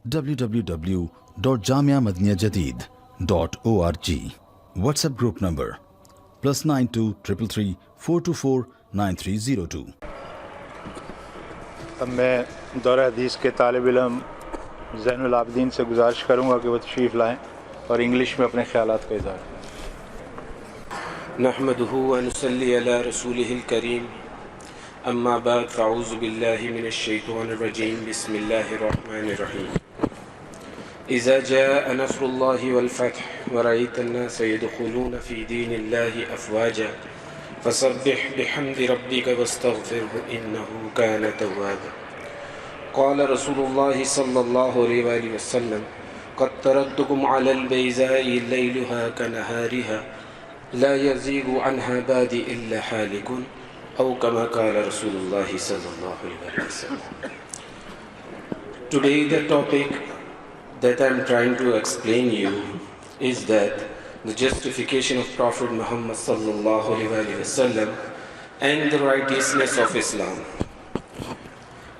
www.jamiamadiniyajadid.org. WhatsApp group number +92 333 424 9302. अब मैं दौरा हदीस के तालिब इल्म अलआबदीन से गुजारिश करूँगा कि वो तशरीफ़ लाएँ और इंग्लिश में अपने ख़यालात का इज़हार करें। नहमदुहु व नुसल्ली अला रसूलिहिल करीम अम्मा बाद फ़अऊज़ु बिल्लाहि मिनश शैतानिर रजीम बिस्मिल्लाहिर रहमानिर रहीम इज़ा जाअ नस्रुल्लाहि वल फ़त्ह व रअयतन नास यदख़ुलून फ़ी दीनिल्लाहि अफ़वाजा फसब्बिह बिहम्दि रब्बिका वस्तग़फिरहु इन्नहु कान तव्वाबा क़ाल रसूलुल्लाहि सल्लल्लाहु अलैहि वसल्लम क़द तरक्तुकुम अलल बैज़ाइ लैलुहा कनहारिहा ला यज़ीगु अन्हा बादि इल्ला हालिकुन औ कमा क़ाल रसूलुल्लाहि सल्लल्लाहु अलैहि वसल्लम. Today the topic that I am trying to explain you is that the justification of Prophet Muhammad sallallahu alaihi wasallam and the righteousness of Islam.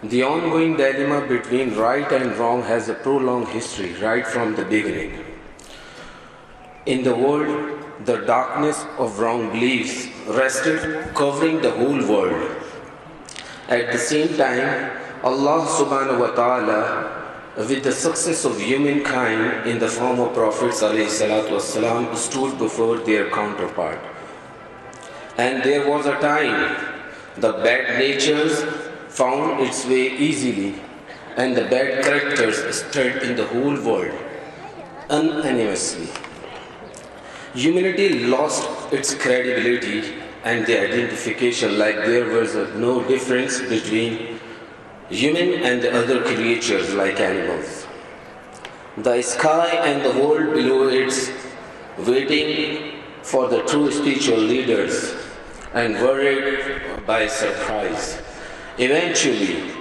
The ongoing dilemma between right and wrong has a prolonged history right from the beginning. In the world, the darkness of wrong beliefs rested covering the whole world. At the same time, Allah subhanahu wa ta'ala, with the success of humankind in the form of prophets alayhi salatu wassalam, stood before their counterpart. And there was a time the bad natures found its way easily and the bad characters spread in the whole world unanimously. Humanity lost its credibility and the identification, like there was no difference between human and the other creatures like animals. The sky and the world below it waiting for the true spiritual leaders and worried by surprise. Eventually,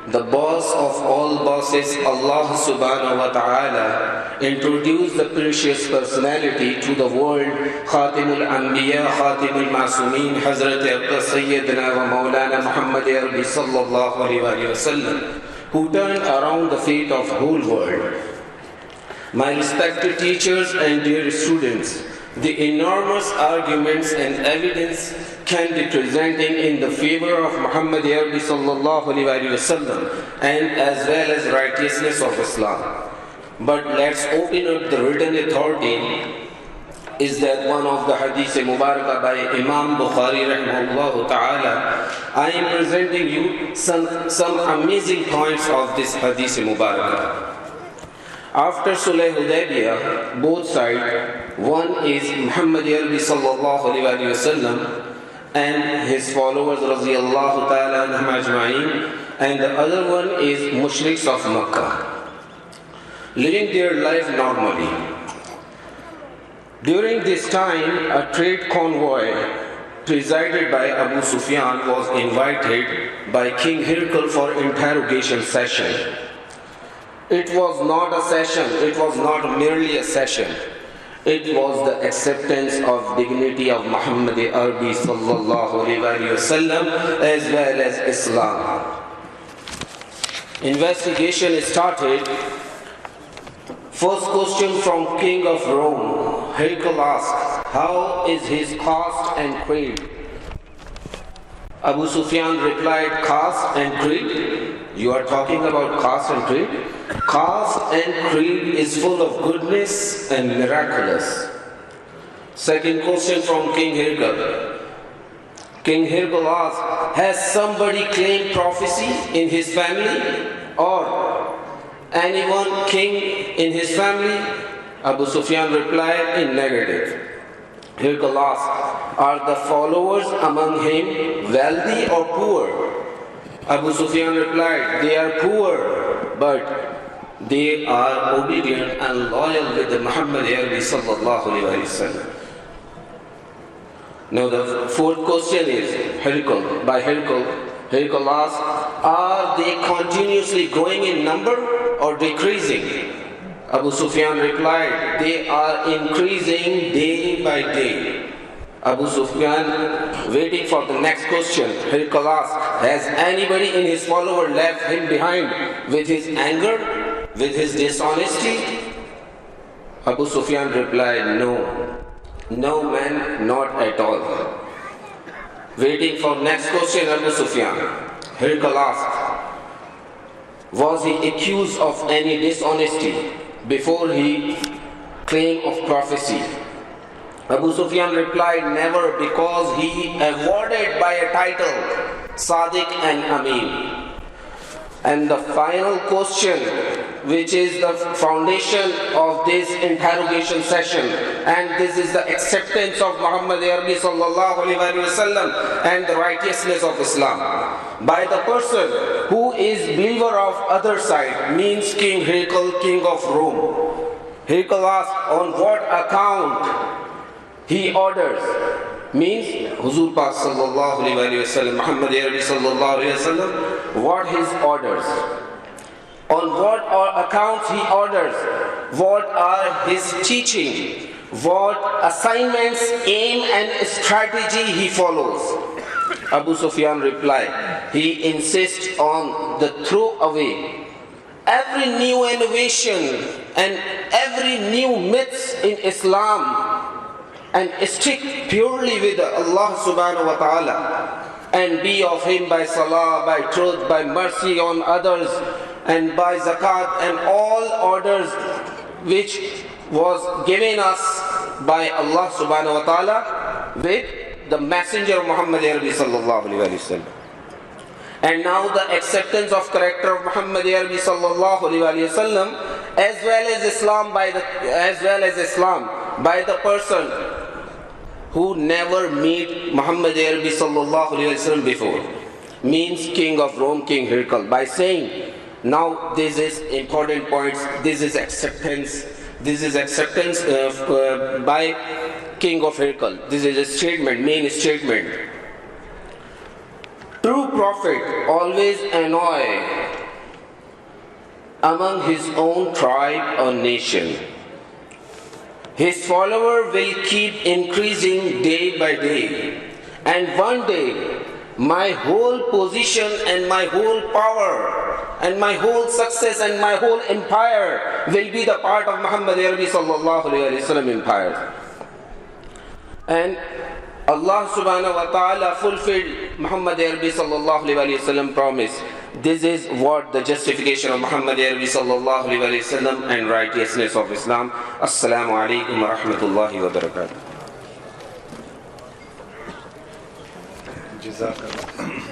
the boss of all bosses, Allah subhanahu wa ta'ala, introduced the precious personality to the world, Khatimul Anbiya, Khatimul Masumeen, Hazrat Abdus Sayyidina wa Maulana Muhammad Arabi sallallahu alayhi wa sallam, who turned around the fate of whole world. My respected teachers and dear students, the enormous arguments and evidence can be presenting in the favor of Muhammad Arabi sallallahu alayhi wa sallam and as well as righteousness of Islam. But let's open up the written authority. Is that one of the hadith Mubarakah by Imam Bukhari rahimahullah ta'ala. I am presenting you some amazing points of this hadith Mubarakah. After Sulh Hudaybiyah, both sides, one is Muhammad Arabi sallallahu alayhi wa sallam and his followers radiyallahu ta'ala anhum ajma'in, and the other one is mushriks of Makkah, living their life normally. During this time, a trade convoy presided by Abu Sufyan was invited by King Hirqal for interrogation session. It was not a session, it was not merely a session. It was the acceptance of dignity of Muhammad Arabi sallallahu alayhi wa sallam as well as Islam. Investigation started. First question from King of Rome. Hirqal asked, how is his caste and creed? Abu Sufyan replied, caste and creed? You are talking about caste and creed? Caste and creed is full of goodness and miraculous. Second question from King Hirqal. King Hirqal asked, has somebody claimed prophecy in his family or anyone king in his family? Abu Sufyan replied in negative. Hirqal asked, are the followers among him wealthy or poor? Abu Sufyan replied, they are poor, but they are obedient and loyal with the Muhammad Arabi sallallahu alayhi wa sallam. Now the fourth question is by Hirqal asked, are they continuously growing in number or decreasing? Abu Sufyan replied, they are increasing day by day. Abu Sufyan, waiting for the next question, Hirqal asked, has anybody in his follower left him behind with his anger with his dishonesty? Abu Sufyan replied, no man, not at all. Waiting for next question, Abu Sufyan, Hirqal asked, was he accused of any dishonesty before he claimed of prophecy? Abu Sufyan replied, never, because he awarded by a title, Sadiq and Amin. And the final question, which is the foundation of this interrogation session, and this is the acceptance of Muhammad Arabi sallallahu alaihi wasallam and the righteousness of Islam by the person who is believer of other side, means King Hirqal, king of Rome. Hirqal asked, on what account he orders, means Huzur Pak sallallahu alaihi wasallam, Muhammad Arabi sallallahu alaihi wasallam, what his orders, on what accounts he orders, what are his teaching, what assignments, aim and strategy he follows. Abu Sufyan replied, he insists on the throw away every new innovation and every new myth in Islam, and stick purely with Allah subhanahu wa ta'ala, and be of him by salah, by truth, by mercy on others, and by zakat, and all orders which was given us by Allah subhanahu wa ta'ala with the messenger Muhammad Arabi sallallahu alaihi wasallam. And now the acceptance of character of Muhammad Arabi sallallahu alaihi wasallam, as well as Islam by the person who never meet Muhammad Arabi sallallahu alaihi wasallam before, means King of Rome, King Hirqal, by saying, now this is important points, this is acceptance by King of Hirqal. This is a statement, main statement. True prophet always annoy among his own tribe or nation. His follower will keep increasing day by day, and one day my whole position and my whole power and my whole success and my whole empire will be the part of Muhammad Arabi sallallahu alaihi wasallam empire. And Allah subhanahu wa ta'ala fulfilled Muhammad Arabi sallallahu alaihi wasallam promise. This is what the justification of Muhammad Arabi sallallahu alaihi wasallam and righteousness of Islam. Assalamu alaikum wa rahmatullahi wa barakatuh. Jazakallah.